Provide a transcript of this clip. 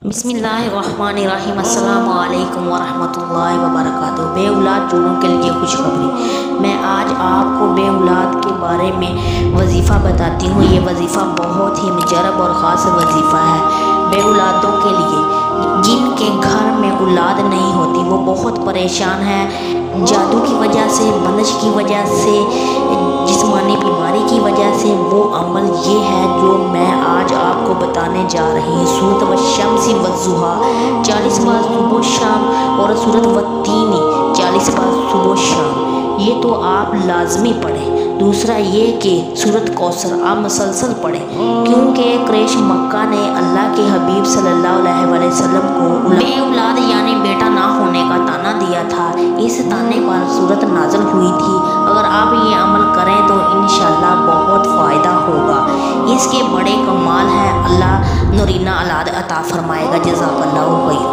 बिस्मिल्लाहिर्रहमानिर्रहीम अस्सलामु अलैकुम वरहमतुल्लाहि वबरकातुहू। बे औलाद जोड़ों के लिए खुशखबरी। मैं आज आपको बे औलाद के बारे में वजीफ़ा बताती हूँ। ये वजीफ़ा बहुत ही मुजरब और ख़ास वजीफ़ा है बे औलादों के लिए। जिनके घर में औलाद नहीं होती वो बहुत परेशान है। जादू की वजह से, बंदिश की वजह से, जिस्मानी बीमारी की वजह से। वो अमल ये है जो मैं आज आपको बताने जा रही हूँ। सूरत व शम्सी व ज़ुहा 40 बार सुबह शाम और सूरत व तीनी 40 बार सुबह शाम। ये तो आप लाजमी पढ़ें। दूसरा ये कि सूरत कौसर आप मुसलसल पढ़ें, क्योंकि क़ुरैश मक्का ने अल्लाह के हबीब सल्लल्लाहु अलैहि वसल्लम को बे औलाद यानी बेटा ना होने का ताना दिया था। इस ताने पर सूरत नाज़िल हुई थी। अगर आप ये अमल करें तो इंशाअल्लाह बहुत फ़ायदा होगा। इसके बड़े कमाल हैं। अल्लाह नूरीना औलाद अता फरमाएगा। जज़ाकल्लाहु खैर।